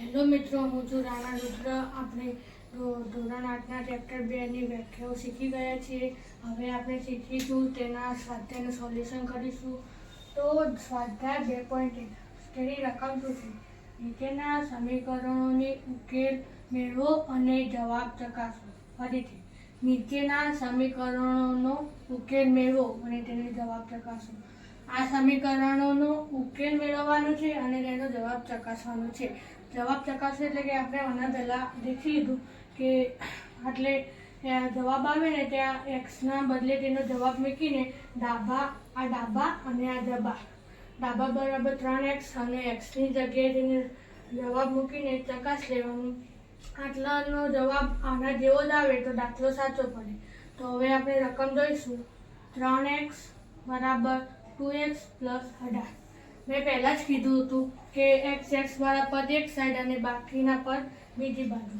Hello મિત્રો, હું છું રાણા રુદ્ર. આપણે ધોરણ 8ના ચેપ્ટર 2ની વ્યાખ્યાઓ શીખી ગયા છીએ. હવે આપણે શીખીશું તેના સ્વાધ્યાયનું સોલ્યુશન કરીશું. તો સ્વાધ્યાય 2.1 તેની રકમ શું છે? નીચેના સમીકરણોની ઉકેલ મેળવો અને જવાબ ચકાસો. ફરીથી, નીચેના સમીકરણોનો ઉકેલ મેળવો અને તેનો જવાબ ચકાસો. આ સમીકરણોનો ઉકેલ મેળવવાનો છે અને તેનો જવાબ ચકાસવાનો છે. જવાબ ચકાસો એટલે કે આપણે આના પહેલાં દેખી લીધું કે એટલે જવાબ આવે ને ત્યાં એક્સના બદલે તેનો જવાબ મૂકીને ડાબા અને આ ડાબા બરાબર 3x અને એક્સની જગ્યાએ તેને જવાબ મૂકીને ચકાસ લેવાનું. આટલાનો જવાબ આના જેવો જ આવે તો દાખલો સાચો પડે. તો હવે આપણે રકમ જોઈશું. 3x બરાબર 2x પ્લસ 18. મેં પહેલાં જ કીધું હતું કે x વાળા પદ એક સાઈડ અને બાકીના પદ બીજી બાજુ.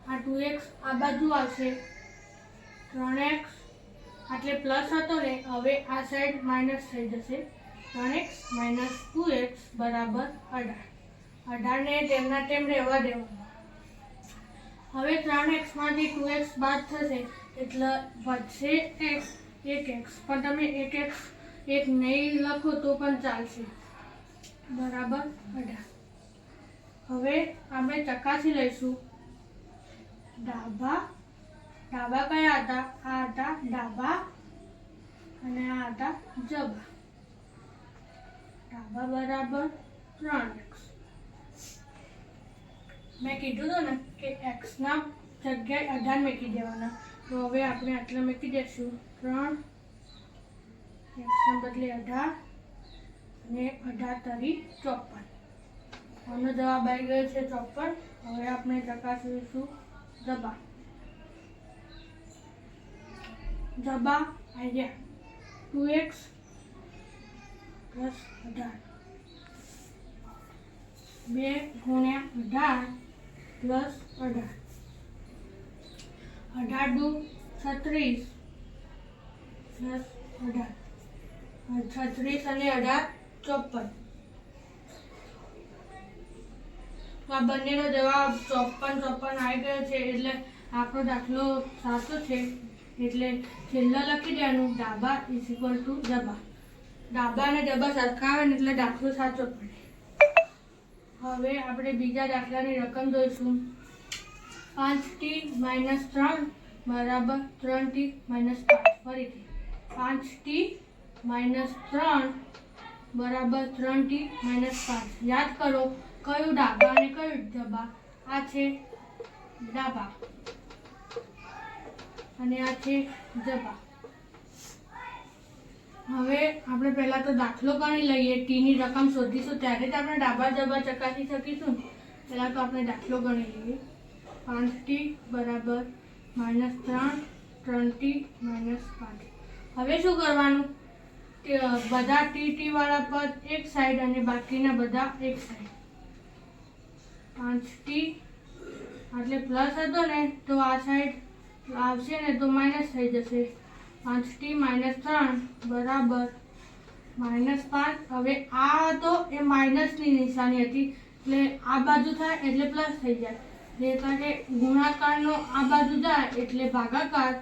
આ 2x આ બાજુ આવશે, 3x એટલે પ્લસ હતો ને, હવે આ સાઈડ માઇનસ થઈ જશે. 3x માઇનસ 2x બરાબર 18. 18ને તેમના તેમ રહેવા દેવાનું. હવે 3x માંથી 2x બાદ થશે એટલે વધશે એક x, પણ તમે એક નહીં લખો તો પણ ચાલશે, બરાબર 18. હવે આપણે ચકાસી લઈશું. ડાબા કયા હતા? આ હતા ડાબા અને આ હતા જબા. ડાબા બરાબર 3x. મેં કીધું હતું ને કે x ના જગ્યાએ 18 મૂકી દેવાના. તો હવે આપણે આટલા મૂકી દઈશું. 3 x ના બદલે 18 અને 18 તરી 54. આનો જવાબ આવી ગયો છે 54. હવે આપણે ચકાસીશું જબા. આવી ગયા 2x પ્લસ 18. 2 ગુણ્યા 18 પ્લસ 18. 18 દુ 36 પ્લસ 18. 36 અને 18 54. તો આ બંનેનો જવાબ 54 આવી ગયો છે. એટલે આપણો દાખલો સાચો છે. એટલે છેલ્લા લખી દેવાનું ડાબા ઇઝ ઇક્વલ ટુ જબા. ડાબા અને જબા સરખા આવે ને એટલે દાખલો સાચો પડે. હવે આપણે બીજા દાખલાની રકમ જોઈશું. 5t માઇનસ 3 બરાબર 3t માઇનસ 5. ફરીથી 5t માઇનસ 3 બરાબર 3t માઇનસ 5. યાદ કરો કયું ડાબા અને કયું જબા? આ છે ડાબા અને આ છે જબા. હવે આપણે પહેલા તો દાખલો ગણી લઈએ. t ની રકમ શોધીશું ત્યારે જ આપણે ડાબા જબા ચકાસી શકીશું. પહેલા તો આપણે દાખલો ગણી લઈએ. 5t બરાબર માઇનસ 3t માઇનસ 5. હવે શું કરવાનું? બધા t વાળા પદ એક સાઈડ અને બાકીના બધા એક સાઈડ. 5t એટલે પ્લસ હતો ને તો આ સાઈડ આવશે ને તો માઇનસ થઈ જશે. 5t માઇનસ 3 બરાબર માઇનસ 5. હવે આ હતો એ માઇનસની નિશાની હતી એટલે આ બાજુ થાય એટલે પ્લસ થઈ જાય. એટલે કે ગુણાકારનો આ બાજુ જાય એટલે ભાગાકાર,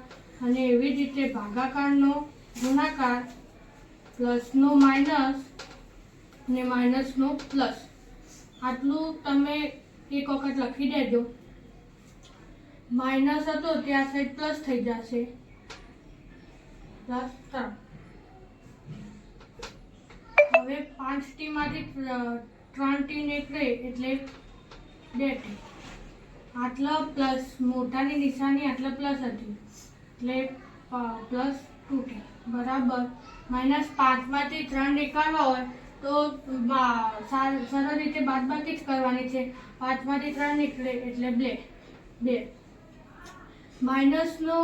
અને એવી જ રીતે ભાગાકારનો ગુણાકાર, પ્લસનો માઇનસ અને માઇનસનો પ્લસ. આટલું તમે એક વખત લખી દેજો. માઇનસ હતો ત્યાં સાઈડ પ્લસ થઈ જશે, પ્લસ 3. હવે 5t માંથી 3t નીકળે એટલે 2t. આટલા પ્લસ, મોટાની નિશાની આટલા પ્લસ હતી એટલે પ્લસ 2t બરાબર માઇનસ 5 માંથી 3 નીકાળવા હોય તો સરળ રીતે બાદબાકી જ કરવાની છે. 5 માંથી 3 નીકળે એટલે 2. માઇનસનો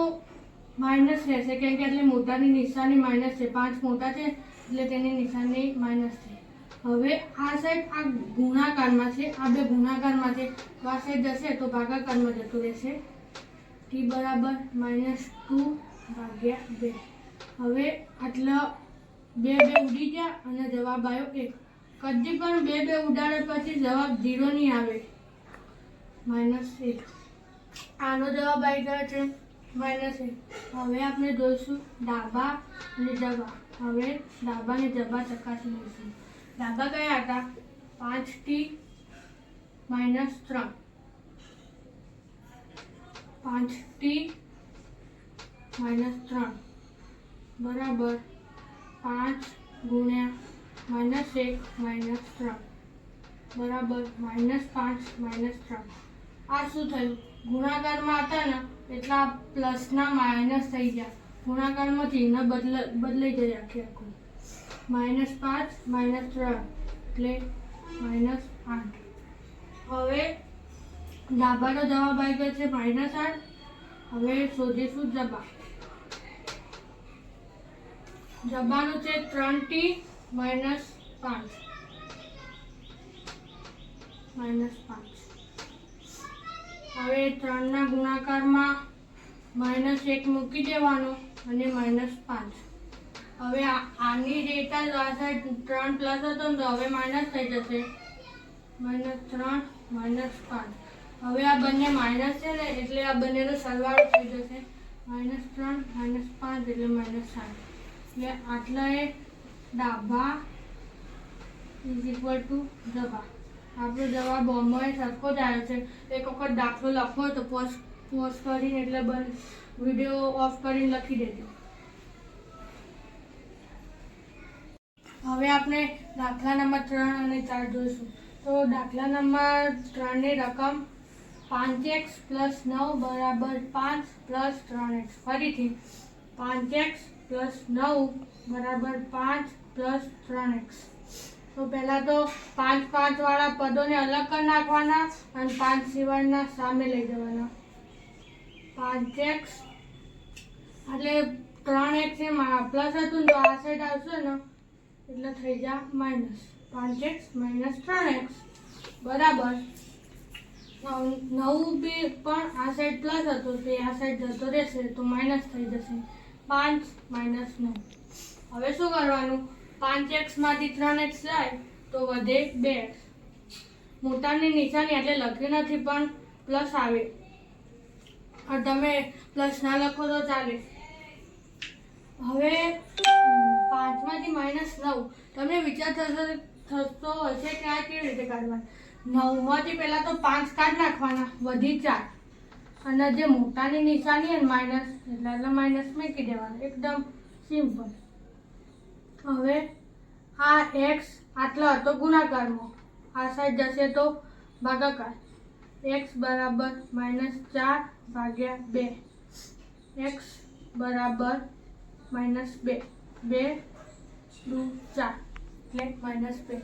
માઇનસ રહેશે કેમ કે એટલે મોટાની નિશાની માઇનસ છે. 5 મોટા છે એટલે તેની નિશાની માઇનસ છે. હવે આ સાઈડ આ ગુણાકારમાં છે, આ બે ગુણાકારમાં છે તો આ સાઈડ જશે તો ભાગાકારમાં જતું રહેશે. t બરાબર -2 ભાગ્યા 2. હવે આટલા 2 ઉડી ગયા અને જવાબ આવ્યો 1. કદી પણ બે ઉડાડે પછી જવાબ 0 નહીં આવે, -1. આનો જવાબ આવી ગયો છે -1. હવે આપણે જોઈશું ડાબા અને જબા. હવે ડાબા અને જબા ચકાસી લઈશું. ડાબા કયા હતા? 5t - 3. 5t - 3 બરાબર 5 ગુણ્યા -1 - 3 બરાબર -5 - 3. આ શું થયું? ગુણાકારમાં હતા ને એટલે આ પ્લસના માઇનસ થઈ ગયા. ગુણાકારમાં ચિહ્ન બદલાઈ જાય આખું. -5 - 3 એટલે -8. હવે ડાબાનો જવાબ આવી ગયો છે -8. હવે શોધીશું જબા. જબાનું છે 3t - 5 -5. હવે 3 ના ગુણાકારમાં -1 મૂકી દેવાનો અને -5. હવે આની રેટ જ આ સાઈડ 3 પ્લસ હતો ને તો હવે માઇનસ થઈ જશે. -3 - 5. હવે આ બંને માઇનસ છે ને એટલે આ બંનેનો સરવાળો થઈ જશે. -3 - 5 એટલે -7. એટલે આટલા એ ડાબા = જબા. આપણો જવાબ ઓમાં સરખો જ આવ્યો છે. એક વખત દાખલો લખો તો પોઝ કરીને એટલે વિડીયો ઓફ કરીને લખી દેજો. હવે આપણે દાખલા નંબર 3 અને 4 જોઈશું. તો દાખલા નંબર 3 ની રકમ 5x + 9 = 5 + 3x. ફરીથી 5x + 9 = 5 + 3x. તો પહેલા તો 5 વાળા પદોને અલગ કરી નાખવાના અને 5 સિવાયના સામે લઈ જવાના. 5x એટલે 3x એમાં પ્લસ હતું તો આ સાઈડ આવશે ને એટલે થઈ જાય માઇનસ. 5x - 3x બરાબર 9 બી પણ આ સાઈડ પ્લસ હતો તે આ સાઈડ જતો રહેશે તો માઇનસ થઈ જશે. 5 - 9. હવે શું કરવાનું? 5x માંથી 3x જાય તો વધે 2x. મોટાની નિશાની એટલે લખ્યું નથી પણ પ્લસ આવે. તમે પ્લસ ના લખો તો ચાલે. હવે 5 માંથી -9. તમને વિચાર થતો હશે કે આ કેવી રીતે કાઢવાનું? 9 માંથી પહેલા તો 5 કાઢી નાખવાના, વધી 4. અને જે મોટાની નિશાની અને માઇનસ એટલે માઇનસ મૂકી દેવાનું. એકદમ સિમ્પલ. હવે આ x આટલો હતો ગુણાકારમાં, આ સાઈડ જશે તો ભાગાકાર. x બરાબર -4/2. x બરાબર -2. 2 × 4 એટલે -2.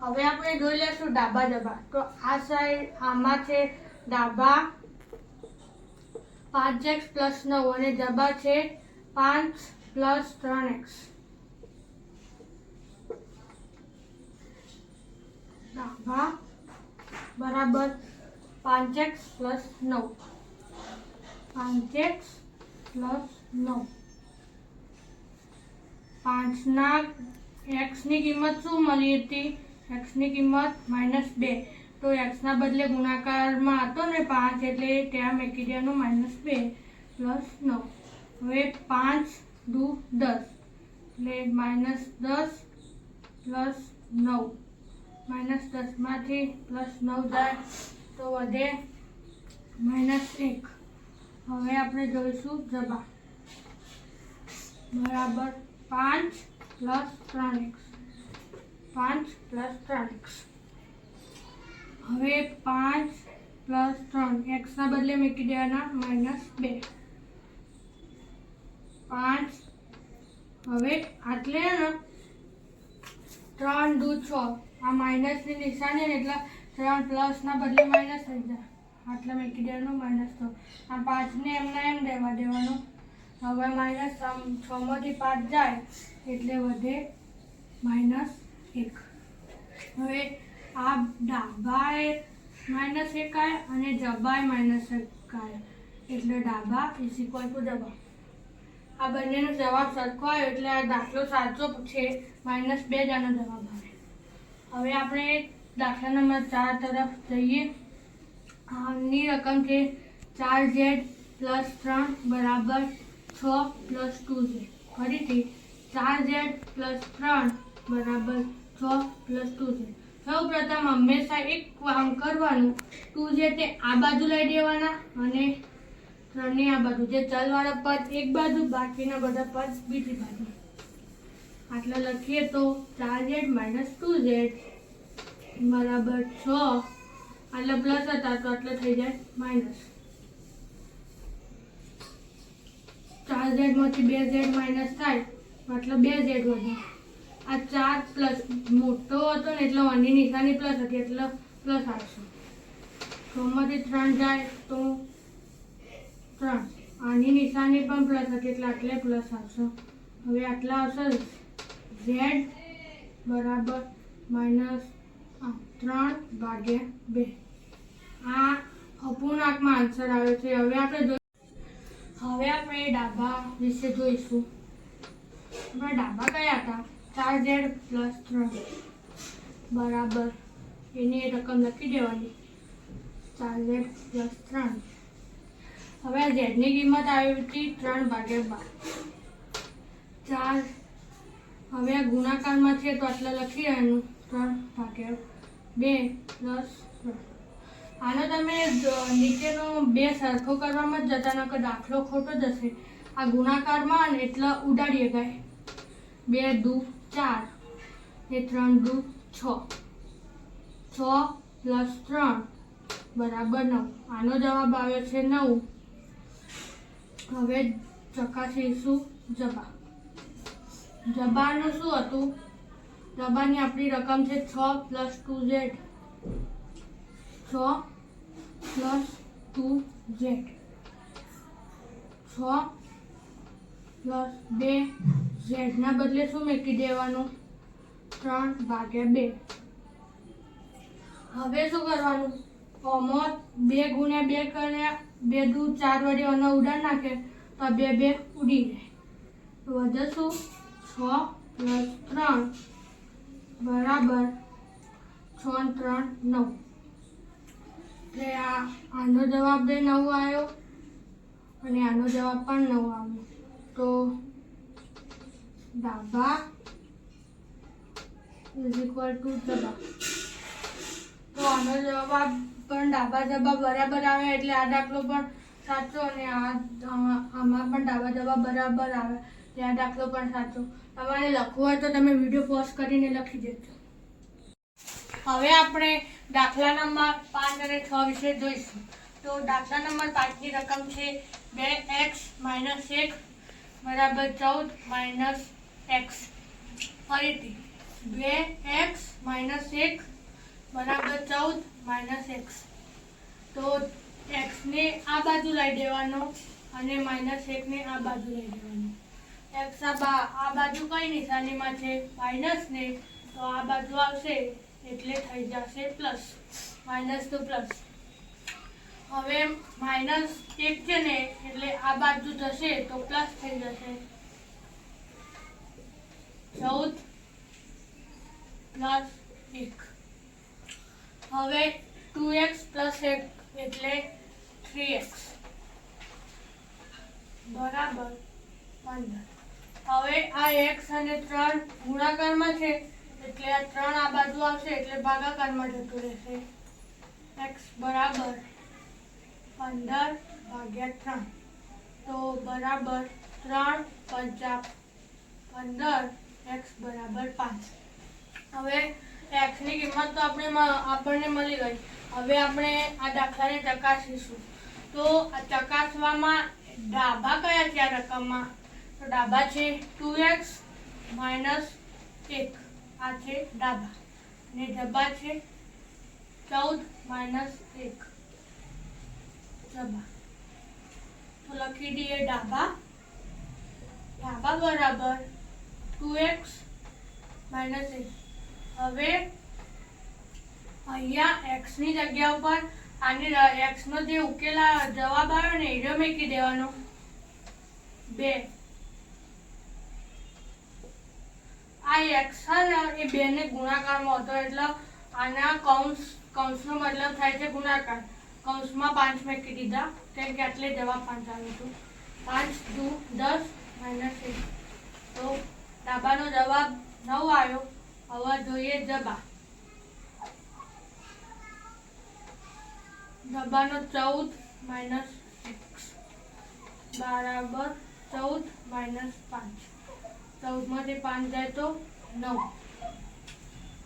હવે આપણે જોઈ લઈશું ડાબા જબા. તો આ સાઈડ આમાં છે ડાબા 5x + 9 અને જબા છે 5 + 3x. ડાબા બરાબર 5x + 9. 5x + 9. 5 ના x ની કિંમત શું મળી હતી? x ની કિંમત -2. તો x ના બદલે ગુણાકારમાં હતો ને 5 એટલે ત્યાં મૂકી દેવાનું -2 + 9. હવે 5 દુ 10 એટલે -10 + 9. -10 માંથી +9 જાય તો વધે -1. હવે આપણે જોઈશું જબા. બરાબર 5 + 3x. 5 + 3x. હવે 5 + 3 x ના બદલે મૂકી દેવાના -2. 5 હવે આટલે ને 3 દુ 6. આ માઇનસની નિશાની એટલે 3 પ્લસ ના બદલે માઇનસ થઈ જાય. આટલા મૂકી દેવાનું -6. આ 5 ને એમને એમ રહેવા દેવાનું. હવે -6 માંથી 5 જાય એટલે વધે -1. હવે આ ડાબાએ -1 આવે અને જબાએ -1 આવે એટલે ડાબા = જબા. આ બંનેનો જવાબ સરખો આવ્યો એટલે આ દાખલો સાચો છે. -2 જ આનો જવાબ આવે. હવે આપણે દાખલા નંબર 4 તરફ જઈએ. આની રકમ છે 4z + 3 બરાબર 6 + 2z. ફરીથી 4z + 3 બરાબર 6 + 2z. સૌ પ્રથમ હંમેશા એક કામ કરવાનું, 2z તે આ બાજુ લઈ દેવાના અને 3 ની આ બાજુ. જે ચલવાળા પદ એક બાજુ, બાકીના બધા પદ બીજી બાજુ. આટલા લખીએ તો 4z - 2z બરાબર 6. આટલા પ્લસ હતા તો આટલા થઈ જાય માઇનસ. 4z માંથી 2z માઇનસ થાય એટલે 2z વધે. આ 4 પ્લસ મોટો હતો ને એટલે 1 ની નિશાની પ્લસ હતી એટલે પ્લસ આવશે. 6 માંથી 3 જાય તો 3. આની નિશાની પણ પ્લસ હતી એટલે આટલે પ્લસ આવશે. હવે આટલા આવશે z બરાબર -3/2. આ અપૂર્ણાંકમાં આન્સર આવે છે. હવે આપણે ડાબા વિશે જોઈશું. આપણા ડાબા કયા હતા? 4z + 3 બરાબર એની રકમ લખી દેવાની 4z + 3. હવે z ની કિંમત આવી હતી 3/12. 4. હવે આ ગુણાકારમાં છે તો આટલા લખી દેવાનું 3/2 + 3. આનો તમે નીચેનો 2 સરખો કરવામાં જ જતા, નકર દાખલો ખોટો જશે. આ ગુણાકારમાં ને એટલે ઉડાડીએ ગાય. 2 દુ 4 ને 3 દુ 6. 6 + 3 બરાબર 9. આનો જવાબ આવે છે 9. હવે ચકાસીશું જબા. જબાનું શું હતું? જબાની આપણી રકમ છે 6 + 2z. 6 + 2z. 6 + 2 z ના બદલે શું મૂકી દેવાનું? 3/2. હવે શું કરવાનું? 2 × 2 કર્યા, 2 દુ 4 વડે અને ઉડાડ નાખે તો 2 ઉડી જાય. તો વધે શું? 6 + 3 બરાબર 6 × 3 = 9. એટલે આનો જવાબ 9 આવ્યો અને આનો જવાબ પણ 9 આવ્યો. તો ડાબા = જબા. તો આનો જવાબ પણ ડાબા જબા બરાબર આવે એટલે આ દાખલો પણ સાચો અને આમાં પણ ડાબા જબા બરાબર આવે એટલે આ દાખલો પણ સાચો. તમારે લખવું હોય તો તમે વિડીયો પોઝ કરીને લખી દેજો. હવે આપણે દાખલા નંબર 5 અને 6 વિશે જોઈશું. તો દાખલા નંબર 5 ની રકમ છે 2x - 1 બરાબર 14 - x. ફરીથી 2x - 1 બરાબર 14 - x. તો x ને આ બાજુ લઈ દેવાનો અને -1 ને આ બાજુ લઈ દેવાનો. x આ બાજુ કઈ નિશાનીમાં છે? માઇનસ ને, તો આ બાજુ આવશે એટલે થઈ જશે પ્લસ. માઇનસ તો પ્લસ. હવે -1 છે ને એટલે આ બાજુ જશે તો પ્લસ થઈ જશે. 14 + 1. હવે 2x + 1 એટલે 3x બરાબર 15. હવે આ x અને 3 ગુણાકારમાં છે એટલે આ 3 આ બાજુ આવશે એટલે ભાગાકારમાં જતું રહેશે. x બરાબર 15/3. તો બરાબર 3 × 5 = 15. x બરાબર 5. હવે x ની કિંમત તો આપણને મળી ગઈ. હવે આપણે આ દાખલાને ચકાસીશું. તો આ ચકાસવામાં ડાબા કયા છે આ રકમમાં? તો ડાબા છે 2x - 1. આ છે ડાબા અને જબા છે 14 - 1 જબા. તો લખી દઈએ ડાબા બરાબર 2x - 1. હવે અહીંયા x ની જગ્યા ઉપર આની x નો જે ઉકેલા જવાબ આવ્યો ને એ મૂકી દેવાનો 2. આ એક્સ છે ને એ બેને ગુણાકારમાં હતો, એટલે આના કૌંસનો મતલબ થાય છે ગુણાકાર. કૌંસમાં 5 મૂકી દીધા કેમ કે એટલે જવાબ 5 આવ્યો હતો. 5 દુ 10 -1, તો ડાબાનો જવાબ 9 આવ્યો. હવે જોઈએ જબા. જબાનો 14 - 6 બરાબર 14 - 5. 14 માંથી 5 જાય તો 9.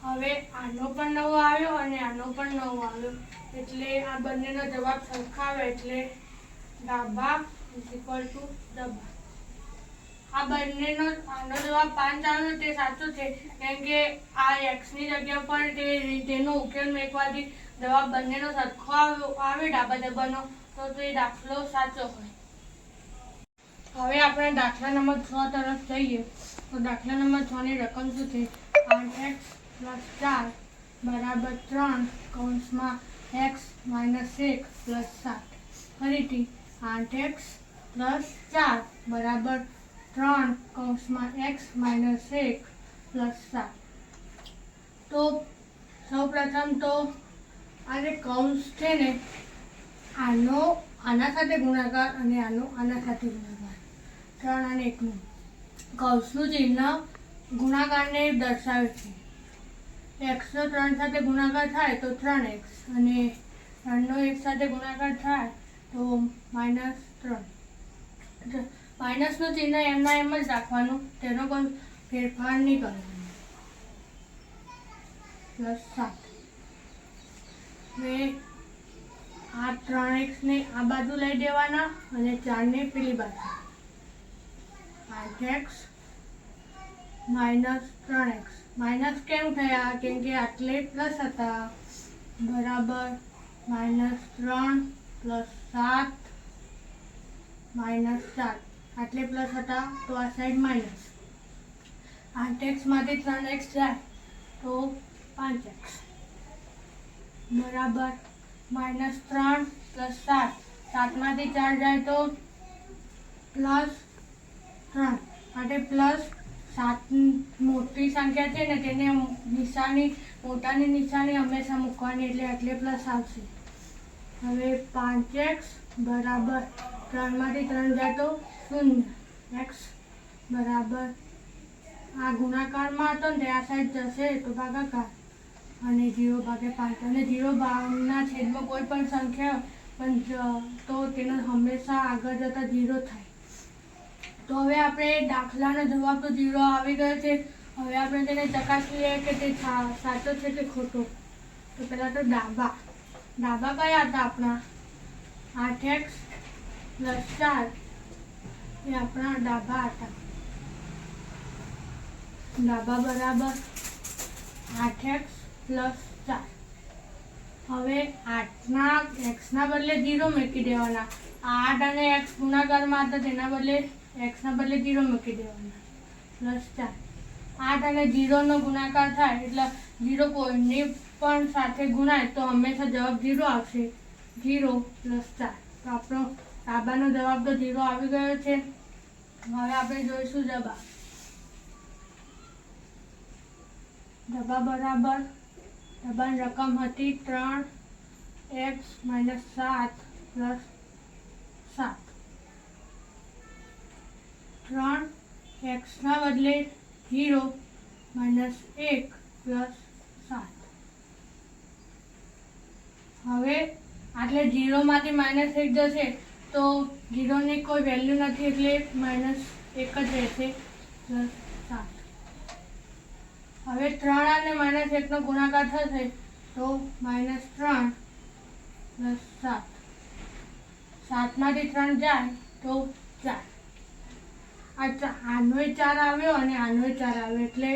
હવે આનો પણ 9 આવ્યો અને આનો પણ 9 આવ્યો, એટલે આ બંનેનો જવાબ સરખા આવે, એટલે ડાબા = જબા. આ બંનેનો આનો જવાબ 5 આવ્યો તે સાચો છે, કેમ કે આ x ની જગ્યા પર તેનો ઉકેલ મૂકવાથી જવાબ બંનેનો સરખો આવે ડાબા જબાનો, તો તે દાખલો સાચો હોય. હવે આપણે દાખલા નંબર 6 તરફ જઈએ. તો દાખલા નંબર 6 ની રકમ શું છે? 8x + 4 બરાબર 3 કૌંસમાં x - 1 + 7. ફરીથી 8x + 4 બરાબર 3 કૌંસમાં x - 1 + 7. તો સૌપ્રથમ તો આ જે કૌંસ છે ને આના સાથે ગુણાકાર અને આના સાથે ગુણાકાર, 3 અને 1 નું કૌંસનું ચિહ્ન ગુણાકારને દર્શાવે છે. x નો 3 સાથે ગુણાકાર થાય તો 3x, અને 3 નો 1 સાથે ગુણાકાર થાય તો -3. માઇનસનું ચિહ્ન એમના એમ જ રાખવાનું, તેનો કોઈ ફેરફાર નહીં કરવાનો. +7. હવે આ 3x ને આ બાજુ લઈ દેવાના અને 4 ને પેલી બાજુ. 8x - 3x. માઇનસ કેમ થયા? કેમ કે આટલે પ્લસ હતા. બરાબર -3 + 7 -4. આટલે પ્લસ હતા તો આ સાઈડ માઇનસ. 8x માંથી 3x જાય તો 5x બરાબર -3 + 7. 7 માંથી 4 જાય તો +3. માટે +7 મોટી સંખ્યા છે ને તેને મોટાની નિશાની હંમેશા મૂકવાની, એટલે આટલે પ્લસ આવશે. હવે 5x બરાબર 3 માંથી 3 જાય તો 0. x બરાબર આ ગુણાકારમાં હતો ને આ સાઈડ જશે તો ભાગાકાર, અને 0/5. અને 0 ના છેદમાં કોઈ પણ સંખ્યા પણ તો તેનો હંમેશા આગળ જતા 0 થાય. તો હવે આપણે દાખલાનો જવાબ તો 0 આવી ગયો છે. હવે આપણે તેને ચકાસીએ કે તે સાચો છે કે ખોટો. તો પહેલા તો ડાબા કયા હતા આપણા? 8x + 4 એ આપણા ડાબા હતા. ડાબા બરાબર 8x + 4. હવે 8ના x ના બદલે 0 મૂકી દેવાના. 8 અને x ગુણાકારમાં હતા, તેના બદલે x ના બદલે 0 મૂકી દેવાના. +4. 8 અને 0 નો ગુણાકાર થાય એટલે 0 કોઈની પણ સાથે ગુણાય તો હંમેશા જવાબ 0 આવશે. 0 + 4. તો આપણો ડાબાનો જવાબ તો 0 આવી ગયો છે. હવે આપણે જોઈશું જબા. જબા બરાબર જબાની રકમ હતી 3x - 7 + 7. 3x ના બદલે 0 - 1 + 7. હવે આટલે 0 માંથી -1 જશે તો 0 ની કોઈ વેલ્યુ નથી, એટલે -1 જ રહેશે. +7. હવે 3 અને -1 નો ગુણાકાર થશે તો -3 + 7. 7 માંથી 3 જાય તો 4. આનોય 4 આવ્યો અને આનોય 4 આવ્યો, એટલે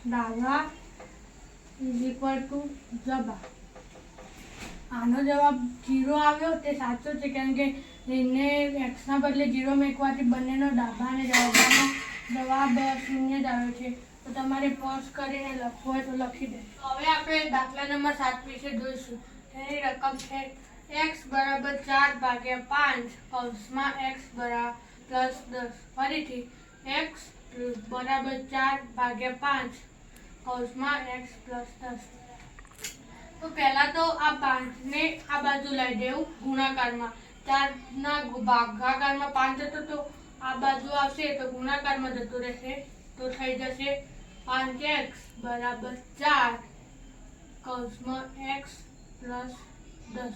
ડાબા = જબા. આનો જવાબ 0 આવ્યો તે સાચો છે, કેમ કે એને x ના બદલે 0 મૂકવાથી બંનેનો ડાબા અને જવાબનો જવાબ 0 જ આવ્યો છે. તો તમારે પોઝ કરીને લખવું હોય તો લખી દે. હવે આપણે દાખલા નંબર 7 વિશે જોઈશું. તેની રકમ છે x બરાબર 4/5 કૌંસમાં x + 10. ફરીથી x બરાબર 4/5 કૌંસમાં x પ્લસ 10. તો પહેલા તો આ 5 ને આ બાજુ લઈ દેવું ગુણાકારમાં. 4 ના ભાગાકારમાં 5 હતો તો આ બાજુ આવશે તો ગુણાકારમાં જતું રહેશે, તો થઈ જશે 5x બરાબર 4 કૌંસમાં x પ્લસ 10.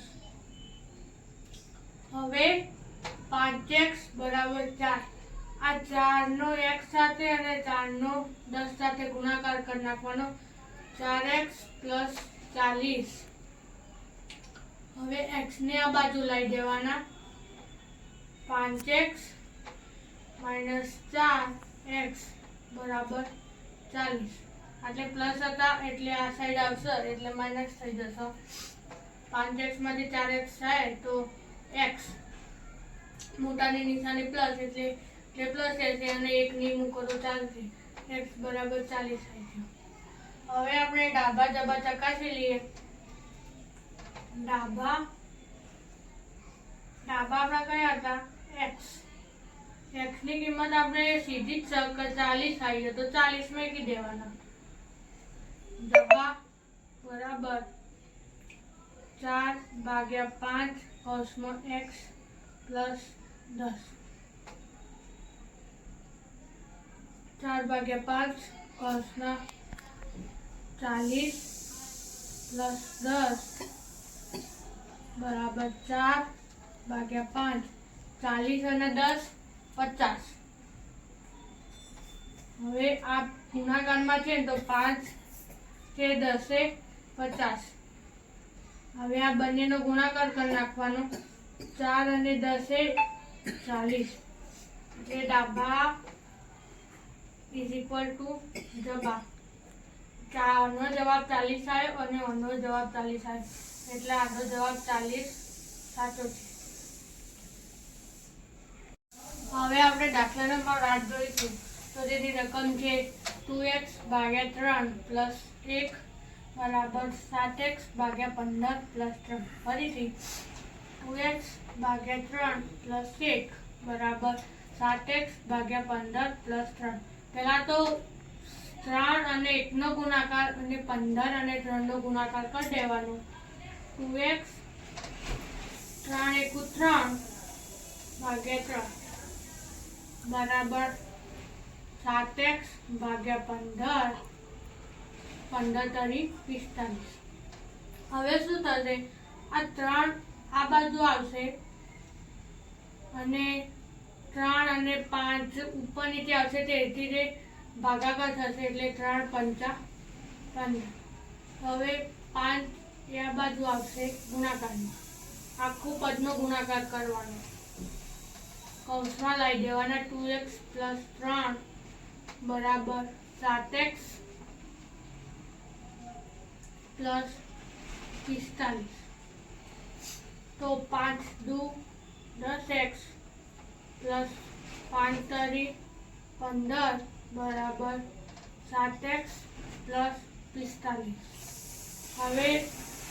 હવે 5x બરાબર 4, આ 4 નો x સાથે અને 4 નો 10 સાથે ગુણાકાર કરી નાખવાનો, 4x પ્લસ 40. હવે x ને આ બાજુ લઈ દેવાના, 5x માઇનસ 4x બરાબર 40. એટલે પ્લસ હતા એટલે આ સાઈડ આવશે એટલે માઇનસ થઈ જશે. 5x માંથી 4x થાય તો x મોટાની નિશાની પ્લસ એટલે પ્લસ રહેશે અને 1 ની મૂકો તો ચાલશે. x બરાબર 40 થઈ ગયું. હવે આપણે ડાબા જબા ચકાસી લઈએ. ડાબા આપણા કયા હતા? x. x ની કિંમત આપણે સીધી જ 40 આવી તો 40 મૂકી દેવાના. જબા બરાબર 4/5 કૌંસમાં x પ્લસ 10. 4/5 કૌંસના 40 પ્લસ 10 બરાબર 4/5. 40 અને 10 50. હવે આ ગુણાકારમાં છે તો 5 કે 10 50. હવે આ બંનેનો ગુણાકાર કરી નાખવાનો, 4 અને 10 40. એટલે ડાબા ઇઝ ઇક્વલ ટુ જબા. આનો જવાબ 40 આવ્યો અને આનો જવાબ 40 આવ્યો એટલે આનો જવાબ 40 સાચો છે. હવે આપણે દાખલા નંબર 8 જોઈશું. તો તેની રકમ છે 2x/3 પ્લસ 1 બરાબર 7x/15 પ્લસ 3. ફરીથી 2x/3 પ્લસ 1 બરાબર 7x/15 પ્લસ 3. પહેલા તો 3 અને 1 નો ગુણાકાર અને 15 અને 3 નો ગુણાકાર કરી દેવાનો. 2x 3 × 3/3 બરાબર 7x/15 15 તરી 45. હવે શું થશે? આ 3 આ બાજુ આવશે અને 3 અને 5 ઉપર નીચે આવશે તેથી તે ભાગાકાર થશે એટલે 3 × 5 15. હવે 5 એ આ બાજુ આવશે ગુણાકારમાં. આખું પદનો ગુણાકાર કરવાનો, કૌંસમાં લઈ દેવાના. 2x પ્લસ 3 બરાબર 7x પ્લસ 45. તો 5 દુ 10x પ્લસ 5 તરી 15 બરાબર 7x પ્લસ 45. હવે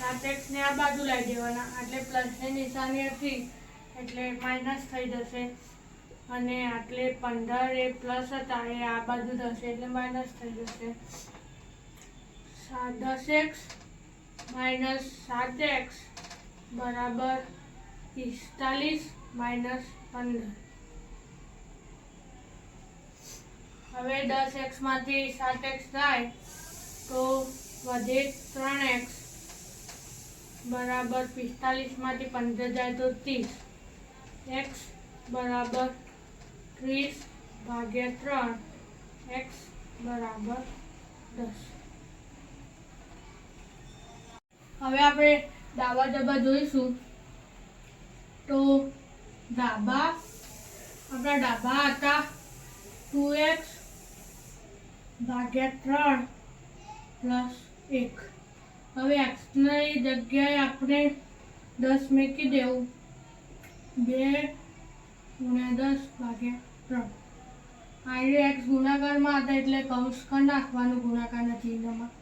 7x ને આ બાજુ લઈ દેવાના એટલે પ્લસની નિશાની હતી એટલે માઇનસ થઈ જશે અને આટલે 15 એ પ્લસ હતા એ આ બાજુ થશે એટલે માઇનસ થઈ જશે. 10x માઇનસ 7x બરાબર 45 માઇનસ 15. હવે 10x માંથી 7x થાય તો વધે 3x બરાબર 45 માંથી 15 જાય તો 30. x બરાબર 30/3 x બરાબર 10. હવે આપણે ડાબા જબા જોઈશું. તો આપણા ડાબા હતા 2x/3 પ્લસ 1. હવે x ની જગ્યાએ આપણે 10 મૂકી દેવું. 2 × 10/3. આ x ગુણાકારમાં હતા એટલે કૌંસ કરી નાખવાનું ગુણાકારના ચિહ્નમાં.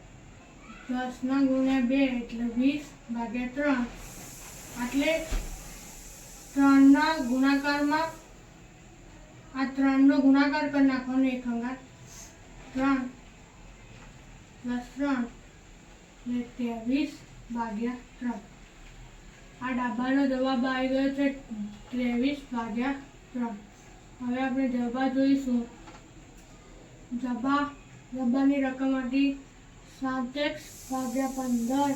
10 ના ગુણ્યા 2 એટલે 20/3. એટલે 3 ના ગુણાકારમાં આ 3 નો ગુણાકાર કરી નાખવાનો એક અંગાત 3 + 3 એટલે 23/3. આ ડાબાનો જવાબ આવી ગયો છે 23/3. હવે આપણે જવાબ જોઈશું. જવાબની રકમમાંથી 7x/15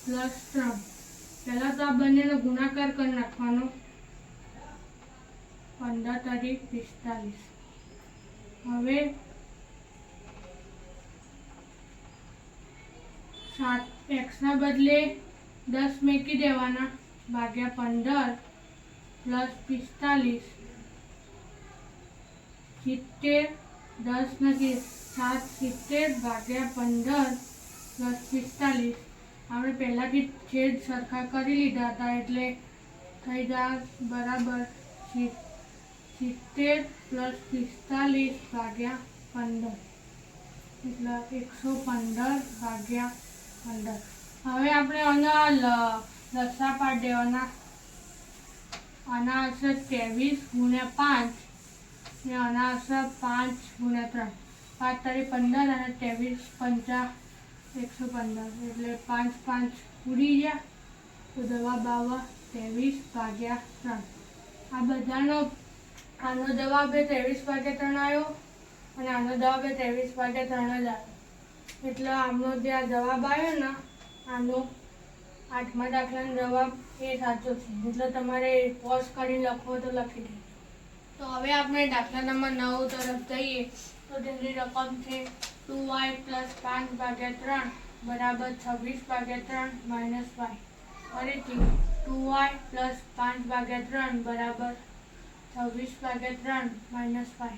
+ 3. પહેલા તો આ બંનેનો ગુણાકાર કરી નાખવાનો 15 × 45. હવે 7x ના બદલે 10 મૂકી દેવાના /15 + 45. 70 10 નથી 70/15 + 45. આપણે પહેલાથી છેદ સરખા કરી લીધા હતા એટલે થઈ જાય બરાબર 70 + 45/15 એટલે 115/15. હવે આપણે આના લસા પાડી દેવાના. આના આવશે 23 × 5 ને આના આવશે 5 × 3. 5 × 15 અને 23 × 5 115 એટલે 5 5 ઉડી ગયા તો જવાબ આવે 23/3. આ બધાનો આનો જવાબ 23/3 આવ્યો અને આનો જવાબ 23/3 જ આવ્યો. એટલે આનો જે આ જવાબ આવ્યો ને આનો 8મા દાખલાનો જવાબ એ સાચો છે. એટલે તમારે પોઝ કરીને લખવો તો લખી દે. તો હવે આપણે દાખલા નંબર 9 તરફ જઈએ. તો તેની રકમ છે 2y + 5/3 = 26/3 - y. ફરીથી 2y + 5/3 = 26/3 - y.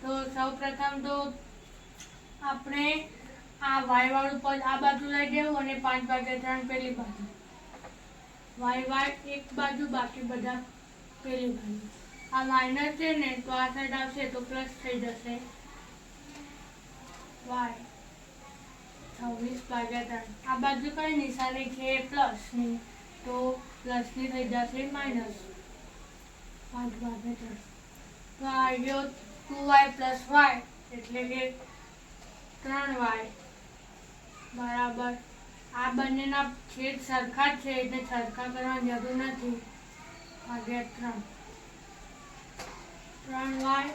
તો સૌ પ્રથમ તો આપણે આ y વાળું પદ આ બાજુ લઈ દેવું અને 5/3 પેલી બાજુ. y એક બાજુ બાકી બધા પેલી બાજુ. આ માઇનસ છે ને તો આ સાઈડ આવશે તો પ્લસ થઈ જશે. y 26/3. આ બાજુ કઈ નિશાની છે પ્લસની તો પ્લસની થઈ જશે માઇનસ 5/3. તો આ આવ્યો 2y + y એટલે કે 3y બરાબર. આ બંનેના છેદ સરખા જ છે એટલે સરખા કરવાની જરૂર નથી. /3. 3y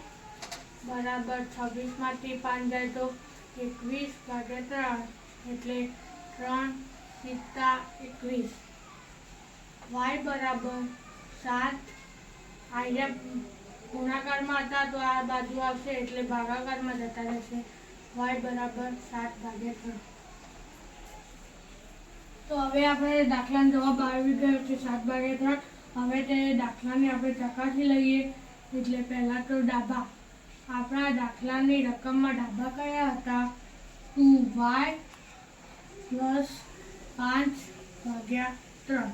બરાબર 26 માંથી 5 જાય તો 21/3 એટલે 3 × 21. y બરાબર 7. અહીંયા ગુણાકારમાં હતા તો આ બાજુ આવશે એટલે ભાગાકારમાં જતા રહેશે. y બરાબર 7/3. તો હવે આપણે દાખલાનો જવાબ આવી ગયો છે 7/3. હવે તે દાખલાને આપણે ચકાસી લઈએ. એટલે પહેલા તો ડાબા. આપણા દાખલાની રકમમાં ડાબા કયા હતા? 2y + 5/3.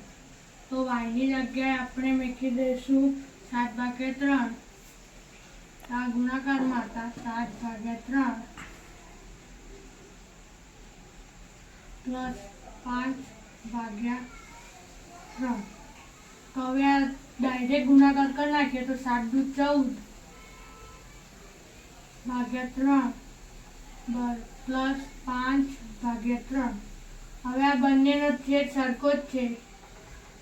તો yની જગ્યાએ આપણે મૂકી દઈશું 7/3. આ ગુણાકારમાં હતા 7/3 + 5/3. તો હવે આ ડાયરેક્ટ ગુણાકાર કરી નાખીએ તો 7 દુ 14/3 + 5/3. હવે આ બંનેનો છેદ સરખો જ છે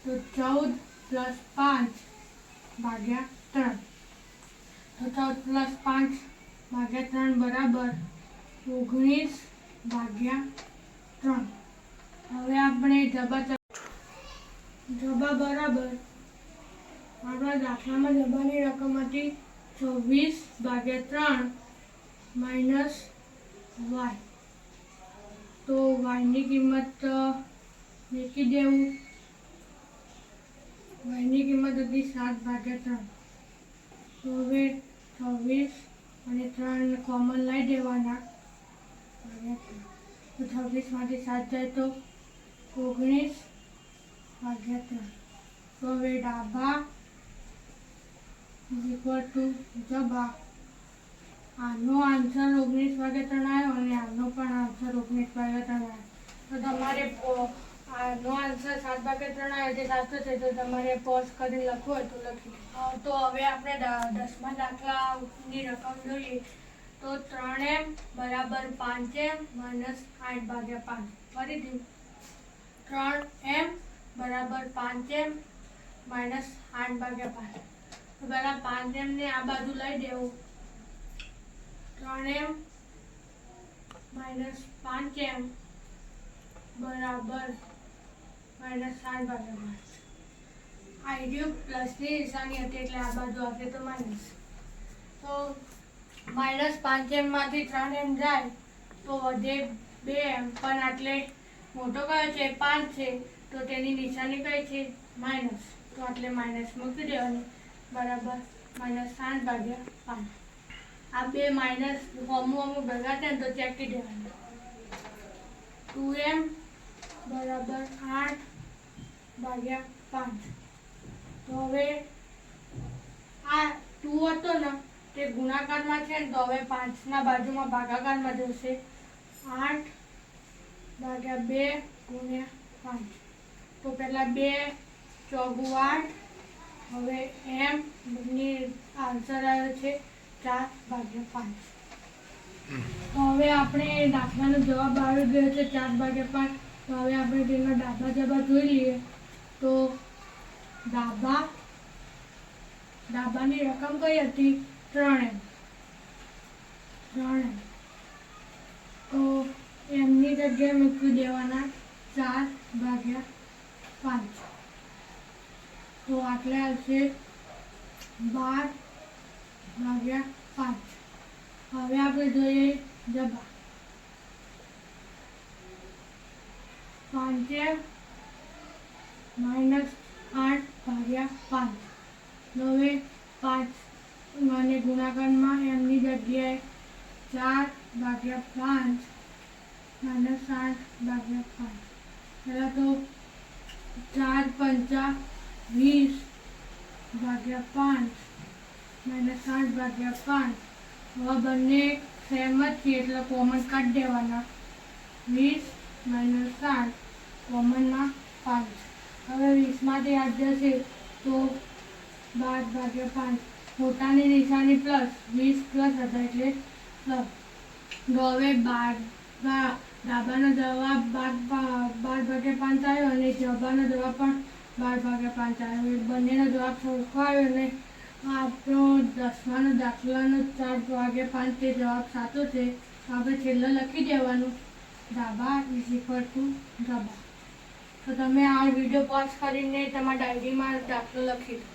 તો 14 + 5/3. તો 14 + 5/3 બરાબર 19/3. હવે આપણે જબા બરાબર આપણા દાખલામાં જબાની રકમ હતી 26/3 - y. તો yની કિંમત મૂકી દેવું. yની કિંમત હતી 7/3. તો હવે 26 અને 3 કોમન લઈ દેવાના. તો 26 માંથી 7 જાય તો 19/3. તો હવે ડાબા = જબા. આનો આન્સર 19/3 આવ્યો અને આનો પણ આન્સર 19/3 આવ્યો. તો તમારે આનો આન્સર 7/3 આવ્યો છે, સાચો છે. તો તમારે પોઝ કરીને લખવું હોય તો લખી દો. તો હવે આપણે 10મા દાખલાની રકમ જોઈએ. તો 3m બરાબર 5m માઇનસ 8/5. ફરીથી 3m બરાબર 5m માઇનસ 8/5. તો પહેલા 5m ને આ બાજુ લઈ દેવું. 3m માઇનસ 5m બરાબર માઇનસ 8/5. આઈડિયો પ્લસની નિશાની હતી એટલે આ બાજુ આવશે તો માઇનસ. તો માઇનસ 5m માંથી 3m જાય તો વધે 2m, પણ આટલે મોટો કયો છે? 5 છે, તો તેની નિશાની કઈ છે? માઇનસ. તો આટલે માઇનસ મૂકી દેવાની બરાબર માઇનસ 8/5. આ બે માઇનસ અમુક ભેગા થાય તો ચેકી દેવાના. 2m બરાબર 8/5. તો હવે આ 2 હતો ને તે ગુણાકારમાં છે ને, તો હવે 5ના બાજુમાં ભાગાકારમાં જશે. 8/2 ગુણ્યા 5. તો પહેલા 2 ચોગુ 8. હવે m ની આન્સર આવ્યો છે 4/5. તો હવે આપણે દાખલાનો જવાબ આવી ગયો છે 4/5. તો હવે આપણે તેના ડાબા જવાબ જોઈ લઈએ. તો ડાબાની રકમ કઈ હતી? 3m. તો એમની જગ્યાએ મૂકી દેવાના 4/5. તો આટલે આવશે 12/5. હવે આપણે જોઈએ જવાબ. 5m minus 8/5. હવે 5 અને ગુણાકારમાં એમની જગ્યાએ 4/5 માઇનસ 8/5. પહેલાં તો 4 પંચા 20/5 માઇનસ 8/5. હવે બંને સેમ જ છે એટલે કોમન કાઢી દેવાના. 20 માઇનસ 8 કોમનમાં 5. હવે 20માંથી 8 જશે તો 12/5. મોટાની નિશાની પ્લસ, 20 પ્લસ હતા એટલે પ્લસ. તો હવે ડાબાનો જવાબ 12/5 આવ્યો અને જવાબનો જવાબ પણ 12/5 આવ્યો. બંનેનો જવાબ સરખો આવ્યો અને આપણો 10માનો દાખલાનો 4/5 તે જવાબ સાચો છે. આપણે છેલ્લે લખી દેવાનું ડાબા = ડાબા. તો તમે આ વિડીયો પોઝ કરીને તમારા ડાયરીમાં દાખલો લખી દો.